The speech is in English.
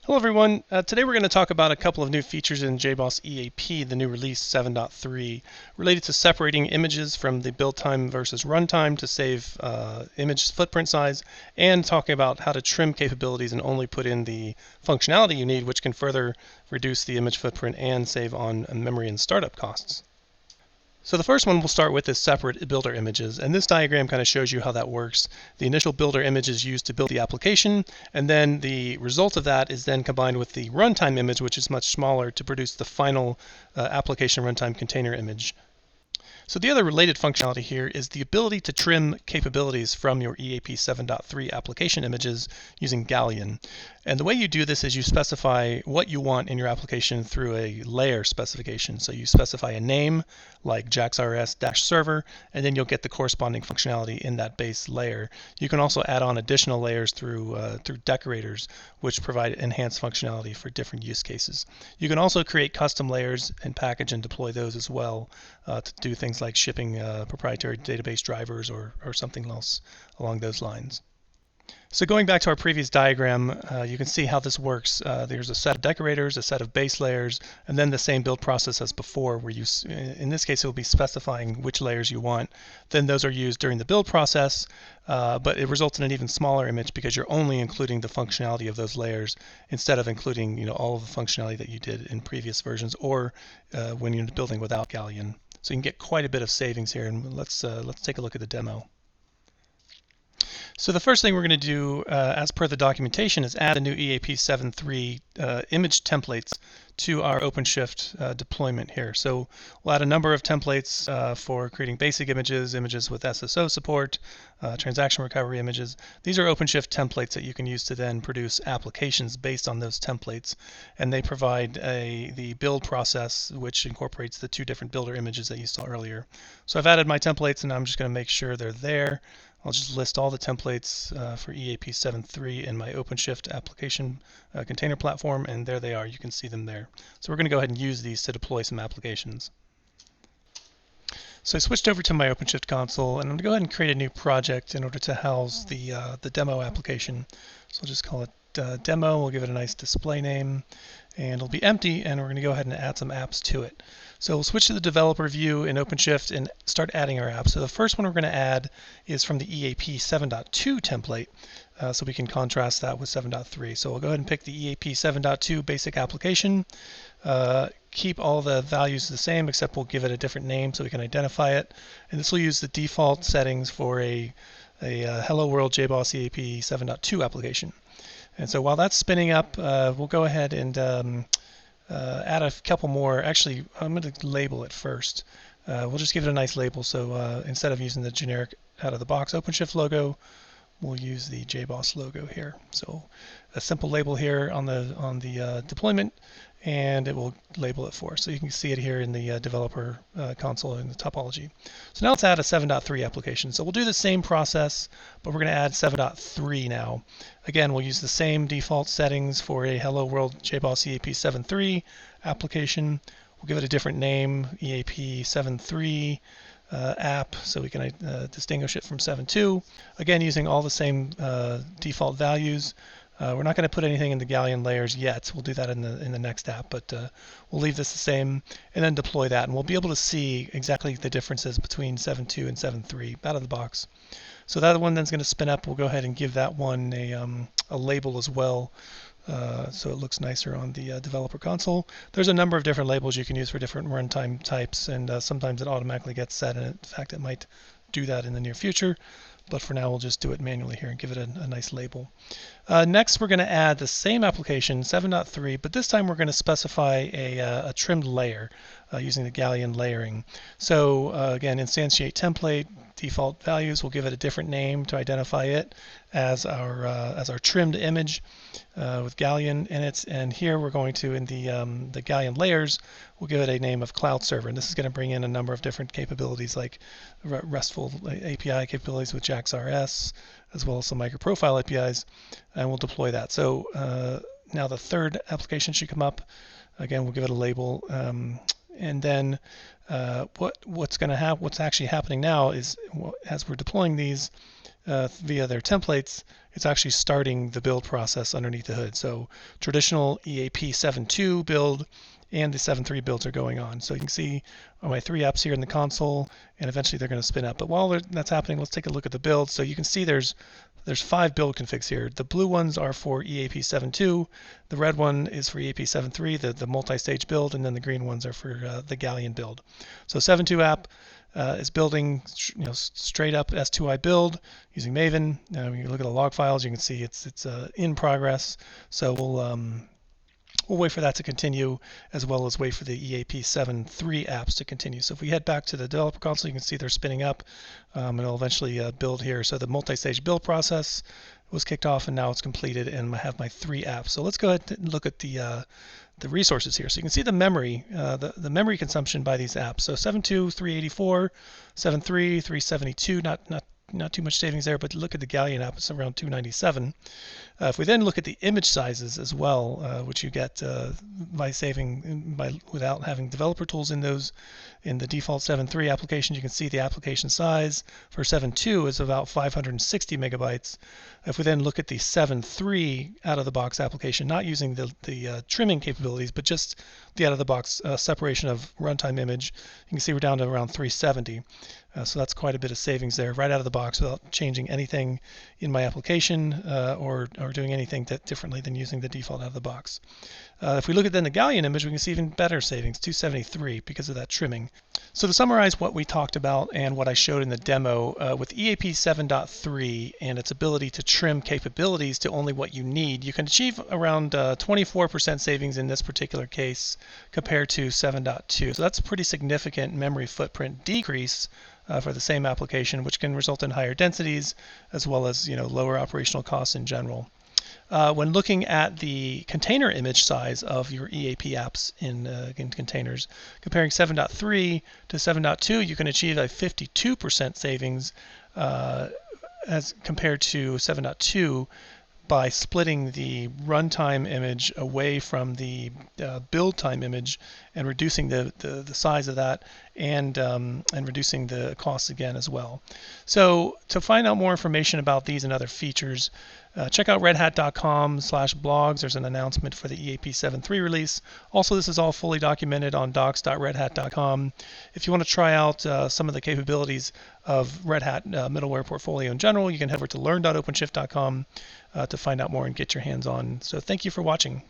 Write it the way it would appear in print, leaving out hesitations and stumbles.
Hello everyone. Today we're going to talk about a couple of new features in JBoss EAP, the new release 7.3, related to separating images from the build time versus runtime to save image footprint size, and talking about how to trim capabilities and only put in the functionality you need, which can further reduce the image footprint and save on memory and startup costs. So the first one we'll start with is separate builder images, and this diagram kind of shows you how that works. The initial builder image is used to build the application, and then the result of that is then combined with the runtime image, which is much smaller, to produce the final application runtime container image. So the other related functionality here is the ability to trim capabilities from your EAP 7.3 application images using Galleon. And the way you do this is you specify what you want in your application through a layer specification. So you specify a name like JaxRS-server, and then you'll get the corresponding functionality in that base layer. You can also add on additional layers through decorators, which provide enhanced functionality for different use cases. You can also create custom layers and package and deploy those as well to do things like shipping proprietary database drivers or something else along those lines. So going back to our previous diagram, you can see how this works. There's a set of decorators, a set of base layers, and then the same build process as before, where you, in this case, it will be specifying which layers you want. Then those are used during the build process, but it results in an even smaller image because you're only including the functionality of those layers instead of including, all of the functionality that you did in previous versions or when you're building without Galleon. So you can get quite a bit of savings here, and let's take a look at the demo. So the first thing we're going to do, as per the documentation, is add a new EAP 7.3 image templates to our OpenShift deployment here. So we'll add a number of templates for creating basic images, images with SSO support, transaction recovery images. These are OpenShift templates that you can use to then produce applications based on those templates, and they provide the build process, which incorporates the two different builder images that you saw earlier. So I've added my templates, and I'm just going to make sure they're there. I'll just list all the templates for EAP 7.3 in my OpenShift application container platform, and there they are. You can see them there. So we're going to go ahead and use these to deploy some applications. So I switched over to my OpenShift console, and I'm going to go ahead and create a new project in order to house the demo application. So I'll just call it demo. We'll give it a nice display name, and it'll be empty, and we're going to go ahead and add some apps to it. So we'll switch to the developer view in OpenShift and start adding our apps. So the first one we're going to add is from the EAP 7.2 template, so we can contrast that with 7.3. So we'll go ahead and pick the EAP 7.2 basic application, keep all the values the same, except we'll give it a different name so we can identify it. And this will use the default settings for a Hello World JBoss EAP 7.2 application. And so while that's spinning up, we'll go ahead and add a couple more. Actually, I'm going to label it first. We'll just give it a nice label. So instead of using the generic out-of-the-box OpenShift logo, we'll use the JBoss logo here. So a simple label here on the deployment, and it will label it for us. So you can see it here in the developer console in the topology. So now let's add a 7.3 application. So we'll do the same process, but we're going to add 7.3 now. Again, we'll use the same default settings for a Hello World JBoss EAP 7.3 application. We'll give it a different name, EAP 7.3 app, so we can distinguish it from 7.2. Again, using all the same default values. We're not going to put anything in the Galleon layers yet. We'll do that in the next app, but we'll leave this the same and then deploy that, and we'll be able to see exactly the differences between 7.2 and 7.3 out of the box. So that one then's going to spin up. We'll go ahead and give that one a label as well, so it looks nicer on the developer console. There's a number of different labels you can use for different runtime types, and sometimes it automatically gets set, and in fact it might do that in the near future. But for now, we'll just do it manually here and give it a nice label. Next, we're going to add the same application, 7.3, but this time we're going to specify a trimmed layer using the Galleon layering. So again, instantiate template, default values. We'll give it a different name to identify it as our trimmed image with Galleon in it. And here we're going to, in the Galleon layers, we'll give it a name of Cloud Server. And this is going to bring in a number of different capabilities like RESTful API capabilities with JaxRS, as well as some microprofile APIs, and we'll deploy that. So now the third application should come up. Again, we'll give it a label, and then what's actually happening now is, as we're deploying these, via their templates, it's actually starting the build process underneath the hood. So traditional EAP 7.2 build and the 7.3 builds are going on. So you can see my 3 apps here in the console, and eventually they're going to spin up. But while that's happening, let's take a look at the build. So you can see there's 5 build configs here. The blue ones are for EAP 7.2, the red one is for EAP 7.3, the multi-stage build, and then the green ones are for the Galleon build. So 7.2 app is building, straight up S2I build using Maven. When you look at the log files, you can see it's in progress. So we'll wait for that to continue, as well as wait for the EAP 7.3 apps to continue. So if we head back to the developer console, you can see they're spinning up, and it'll eventually build here. So the multi-stage build process was kicked off, and now it's completed, and I have my 3 apps. So let's go ahead and look at the resources here. So you can see the memory, the memory consumption by these apps. So 7.2, 384, 7.3, 372, not too much savings there, but look at the Galleon app, it's around 297. If we then look at the image sizes as well, which you get by saving without having developer tools in those, in the default 7.3 application, you can see the application size for 7.2 is about 560 megabytes. If we then look at the 7.3 out-of-the-box application, not using the trimming capabilities, but just the out-of-the-box separation of runtime image, you can see we're down to around 370. So that's quite a bit of savings there right out of the box without changing anything in my application or doing anything differently than using the default out of the box. If we look at then the Galleon image, we can see even better savings, 273, because of that trimming. So to summarize what we talked about and what I showed in the demo, with EAP 7.3 and its ability to trim capabilities to only what you need, you can achieve around 24% savings in this particular case compared to 7.2. So that's a pretty significant memory footprint decrease for the same application, which can result in higher densities as well as lower operational costs in general. When looking at the container image size of your EAP apps in containers, comparing 7.3 to 7.2, you can achieve a 52% savings as compared to 7.2 by splitting the runtime image away from the build time image and reducing the size of that and reducing the costs again as well. So to find out more information about these and other features, check out redhat.com/blogs. There's an announcement for the EAP 7.3 release. Also, this is all fully documented on docs.redhat.com. If you want to try out some of the capabilities of Red Hat middleware portfolio in general, you can head over to learn.openshift.com to find out more and get your hands on. So thank you for watching.